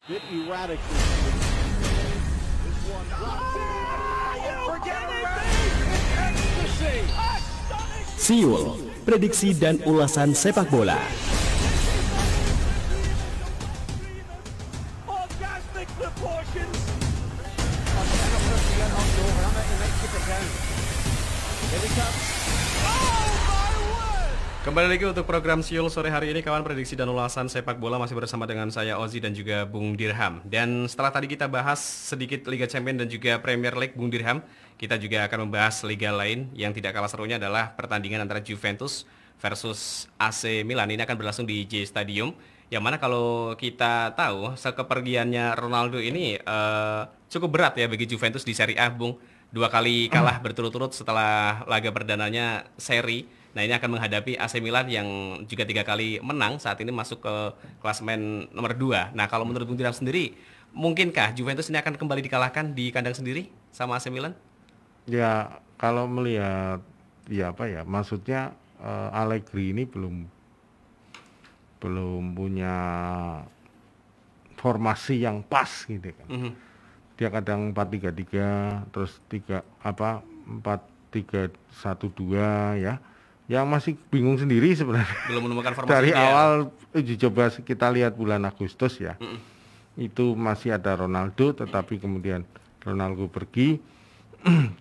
bit erratic. Siul, prediksi dan ulasan sepak bola. Kembali lagi untuk program Siul sore hari ini, kawan. Prediksi dan ulasan sepak bola masih bersama dengan saya Ozi dan juga Bung Dirham. Dan setelah tadi kita bahas sedikit Liga Champions dan juga Premier League, Bung Dirham, kita juga akan membahas liga lain yang tidak kalah serunya adalah pertandingan antara Juventus versus AC Milan. Ini akan berlangsung di J Stadium, yang mana kalau kita tahu sekepergiannya Ronaldo ini cukup berat ya bagi Juventus di Serie A, Bung. 2 kali kalah berturut-turut setelah laga perdananya seri. Nah, ini akan menghadapi AC Milan yang juga 3 kali menang, saat ini masuk ke klasemen nomor 2. Nah, kalau menurut Bung Dirham sendiri, mungkinkah Juventus ini akan kembali dikalahkan di kandang sendiri sama AC Milan? Ya, kalau melihat maksudnya Allegri ini belum punya formasi yang pas gitu kan. Dia kadang 4-3-3, terus 4-3-1-2 ya. Yang masih bingung sendiri sebenarnya. Belum menemukan formasi dari dia. Awal uji coba kita lihat bulan Agustus ya. Itu masih ada Ronaldo, tetapi kemudian Ronaldo pergi.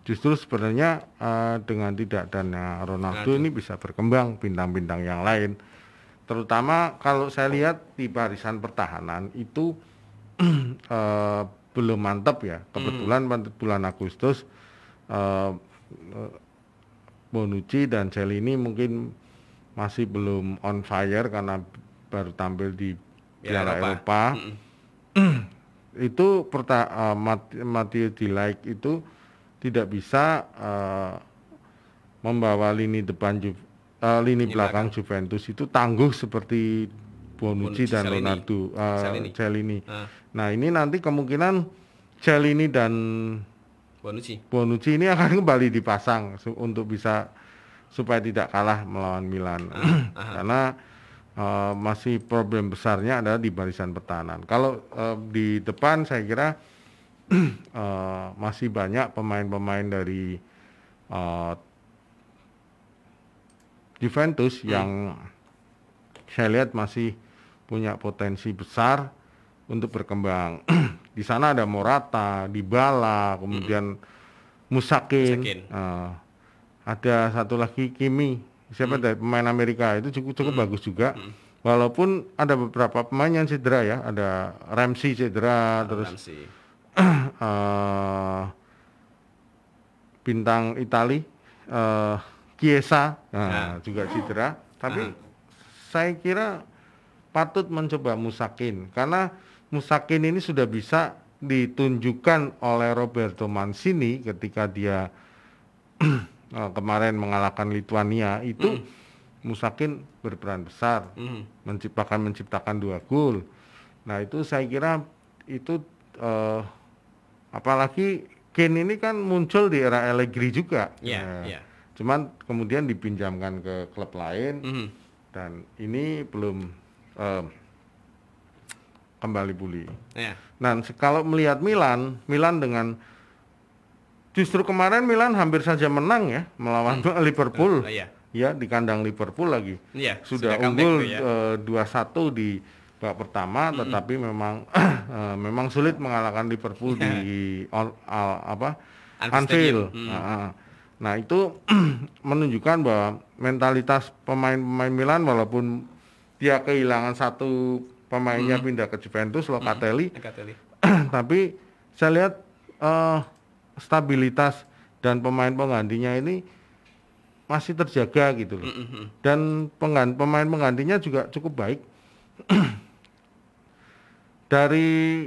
Justru sebenarnya dengan tidak adanya Ronaldo ini bisa berkembang bintang-bintang yang lain. Terutama kalau saya lihat di barisan pertahanan itu belum mantap ya. Kebetulan bulan Agustus Bonucci dan Chiellini mungkin masih belum on fire karena baru tampil di Piala Eropa. Itu Matteo De Ligt itu tidak bisa membawa lini depan lini belakang Juventus itu tangguh seperti Bonucci dan Ronaldo, Chiellini. Nah, ini nanti kemungkinan Chiellini dan Bonucci ini akan kembali dipasang untuk bisa supaya tidak kalah melawan Milan. Karena masih problem besarnya adalah di barisan pertahanan. Kalau di depan saya kira masih banyak pemain-pemain dari Juventus yang saya lihat masih punya potensi besar untuk berkembang. Di sana ada Morata, Dybala, kemudian Musakin. Ada satu lagi Kimi, siapa dari pemain Amerika itu cukup bagus juga. Walaupun ada beberapa pemain yang cedera ya, ada Ramsey cedera, terus bintang Itali Chiesa juga cedera. Tapi saya kira patut mencoba Musakin karena Musakin ini sudah bisa ditunjukkan oleh Roberto Mancini ketika dia kemarin mengalahkan Lituania itu. Musakin berperan besar, menciptakan 2 gol. Nah, itu saya kira itu apalagi Kane ini kan muncul di era Allegri juga. Cuman kemudian dipinjamkan ke klub lain dan ini belum kembali pulih. Nah, kalau melihat Milan dengan justru kemarin Milan hampir saja menang ya melawan Liverpool. Ya, di kandang Liverpool lagi. Sudah unggul 2-1 di babak pertama, tetapi memang sulit mengalahkan Liverpool di Anfield. Nah, itu menunjukkan bahwa mentalitas pemain-pemain Milan walaupun dia kehilangan satu pemainnya pindah ke Juventus, Locatelli. Tapi saya lihat stabilitas dan pemain penggantinya ini masih terjaga gitu loh. Dan pemain penggantinya juga cukup baik. Dari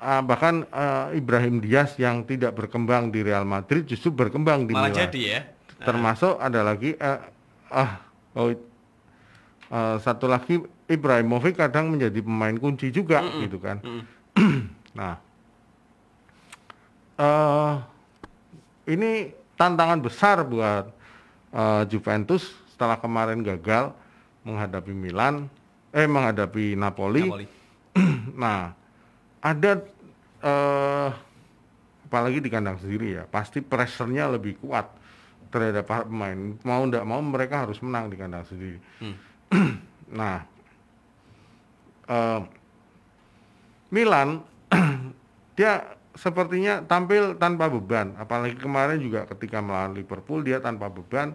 bahkan Ibrahim Diaz yang tidak berkembang di Real Madrid justru berkembang di Milan. Jadi ya. Termasuk ada lagi satu lagi Ibrahimovic kadang menjadi pemain kunci juga gitu kan. Nah, ini tantangan besar buat Juventus setelah kemarin gagal menghadapi menghadapi Napoli. Nah, ada apalagi di kandang sendiri ya, pasti pressure-nya lebih kuat terhadap pemain. Mau tidak mau mereka harus menang di kandang sendiri. Nah, Milan dia sepertinya tampil tanpa beban, apalagi kemarin juga ketika melawan Liverpool dia tanpa beban,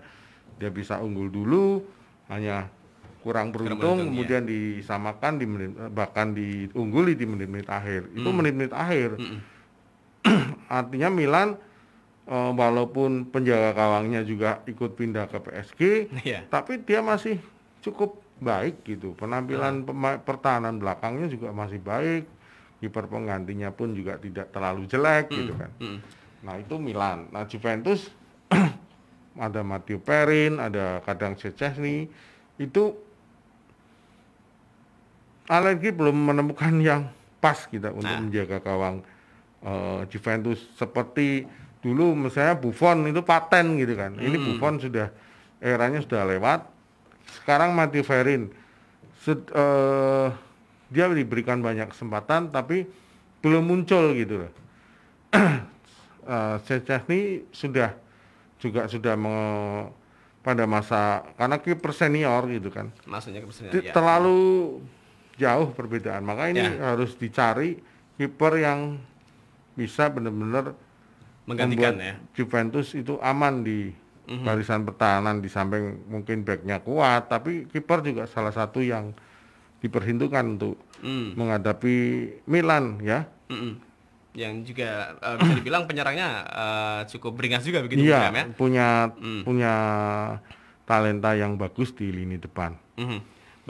dia bisa unggul dulu, hanya kurang beruntung, kemudian disamakan di menit, bahkan diungguli di menit-menit akhir. Itu menit-menit akhir. Artinya Milan walaupun penjaga gawangnya juga ikut pindah ke PSG, tapi dia masih cukup baik gitu. Penampilan pertahanan belakangnya juga masih baik. Kiper penggantinya pun juga tidak terlalu jelek gitu kan. Nah, itu Milan. Nah, Juventus ada Matteo Perin, ada kadang Szczęsny, itu Allegri belum menemukan yang pas kita untuk menjaga gawang Juventus seperti dulu misalnya Buffon itu paten gitu kan. Ini Buffon sudah eranya sudah lewat. Sekarang Matteo Perin dia diberikan banyak kesempatan tapi belum muncul gitu loh. Szczęsny sudah pada masa karena kiper senior gitu kan. Maksudnya kiper senior terlalu jauh perbedaan. Maka ini harus dicari kiper yang bisa benar-benar menggantikan ya. Juventus itu aman di barisan pertahanan, di samping mungkin backnya kuat, tapi kiper juga salah satu yang diperhitungkan untuk menghadapi Milan ya. Yang juga bisa dibilang penyerangnya cukup beringas juga begitu ya. Ya. Punya talenta yang bagus di lini depan.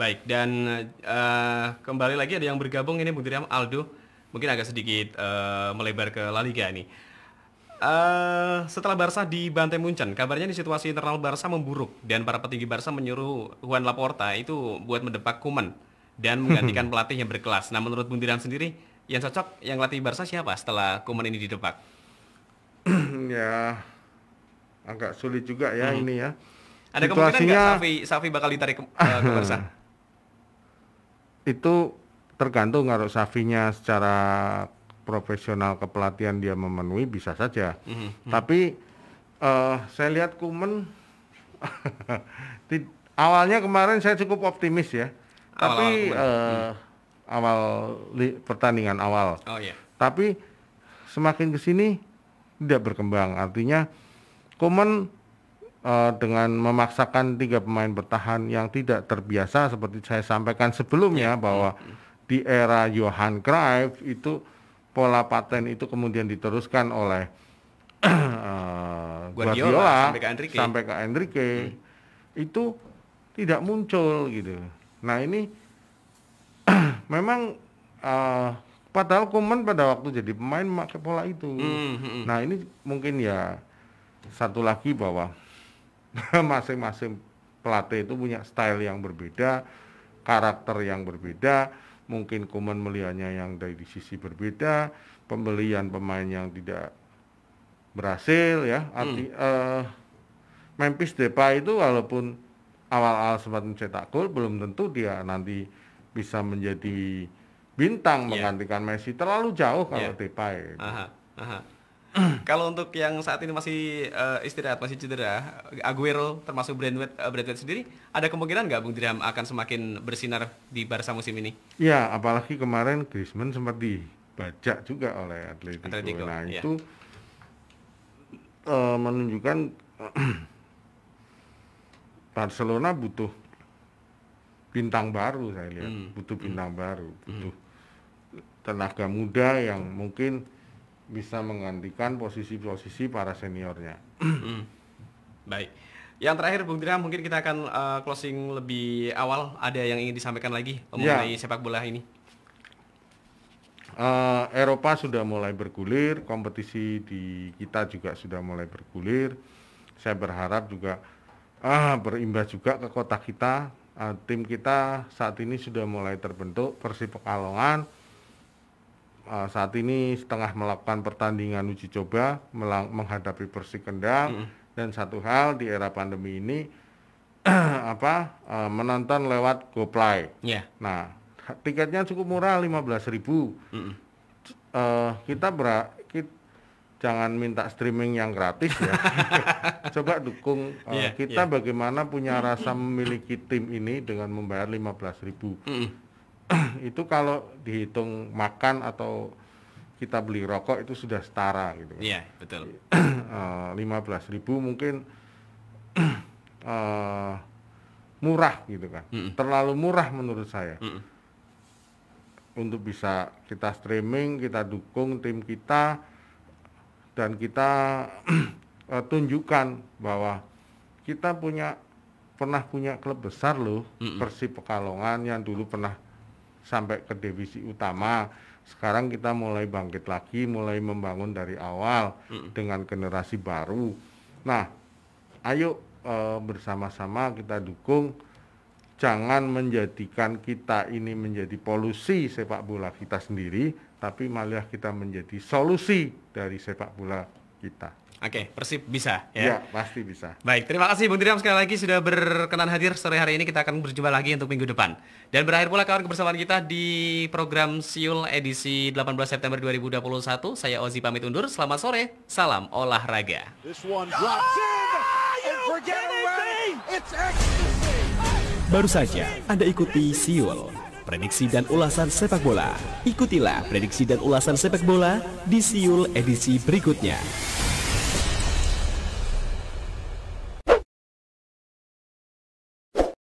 Baik, dan kembali lagi ada yang bergabung ini Bung Dirham, Aldo. Mungkin agak sedikit melebar ke La Liga nih. Setelah Barca dibantai Munchen, kabarnya di situasi internal Barca memburuk dan para petinggi Barca menyuruh Juan Laporta itu buat mendepak Koeman dan menggantikan pelatih yang berkelas. Nah, menurut Bung Dirham sendiri, yang cocok yang latih Barca siapa setelah Koeman ini didepak? Ya, agak sulit juga ya ini ya. Ada kemungkinan nggak Xavi bakal ditarik ke Barca? Itu tergantung kalau Xavinya secara profesional kepelatihan dia memenuhi bisa saja. Tapi saya lihat Koeman awalnya kemarin saya cukup optimis ya. Tapi pertandingan awal. Tapi semakin kesini tidak berkembang. Artinya Koeman dengan memaksakan 3 pemain bertahan yang tidak terbiasa seperti saya sampaikan sebelumnya bahwa di era Johan Cruyff itu pola paten itu kemudian diteruskan oleh Guardiola sampai ke Enrique itu tidak muncul gitu. Nah ini memang padahal Koeman pada waktu jadi pemain memakai pola itu. Nah ini mungkin ya satu lagi bahwa masing-masing pelatih itu punya style yang berbeda, karakter yang berbeda. Mungkin Koeman melihatnya yang dari sisi berbeda, pembelian pemain yang tidak berhasil ya. Memphis Depay itu walaupun awal-awal sempat mencetak gol, belum tentu dia nanti bisa menjadi bintang menggantikan Messi. Terlalu jauh kalau Depay. Kalau untuk yang saat ini masih istirahat, masih cedera, Aguero termasuk Braithwaite sendiri, ada kemungkinan nggak Bung Dirham akan semakin bersinar di Barca musim ini? Ya, apalagi kemarin Griezmann sempat dibajak juga oleh Atletico. Nah itu menunjukkan Barcelona butuh bintang baru, saya lihat butuh bintang baru, butuh tenaga muda yang mungkin bisa menggantikan posisi-posisi para seniornya. Baik. Yang terakhir Bung Dirham, mungkin kita akan closing lebih awal. Ada yang ingin disampaikan lagi mengenai sepak bola ini? Eropa sudah mulai bergulir, kompetisi di kita juga sudah mulai bergulir. Saya berharap juga berimbas juga ke kota kita. Tim kita saat ini sudah mulai terbentuk, Persib Pekalongan. Saat ini setengah melakukan pertandingan uji coba menghadapi Persik Kendal. Dan satu hal di era pandemi ini menonton lewat GoPlay. Nah, tiketnya cukup murah 15.000. kita jangan minta streaming yang gratis ya. Coba dukung kita bagaimana punya rasa memiliki tim ini dengan membayar 15.000. Itu kalau dihitung makan atau kita beli rokok itu sudah setara gitu. Iya, betul. 15.000 mungkin murah gitu kan. Terlalu murah menurut saya. Untuk bisa kita streaming, kita dukung tim kita, dan kita tunjukkan bahwa kita pernah punya klub besar loh, Persib Pekalongan yang dulu pernah sampai ke divisi utama. Sekarang kita mulai bangkit lagi, mulai membangun dari awal dengan generasi baru. Nah, ayo bersama-sama kita dukung. Jangan menjadikan kita ini menjadi polusi sepak bola kita sendiri, tapi malah kita menjadi solusi dari sepak bola kita. Oke, Persib bisa ya? Ya, pasti bisa. Baik, terima kasih Bung Dirham sekali lagi sudah berkenan hadir sore hari ini. Kita akan berjumpa lagi untuk minggu depan. Dan berakhir pula kawan kebersamaan kita di program Siul edisi 18 September 2021. Saya Ozi pamit undur. Selamat sore, salam olahraga. Baru saja Anda ikuti Siul, prediksi dan ulasan sepak bola. Ikutilah prediksi dan ulasan sepak bola di Siul edisi berikutnya.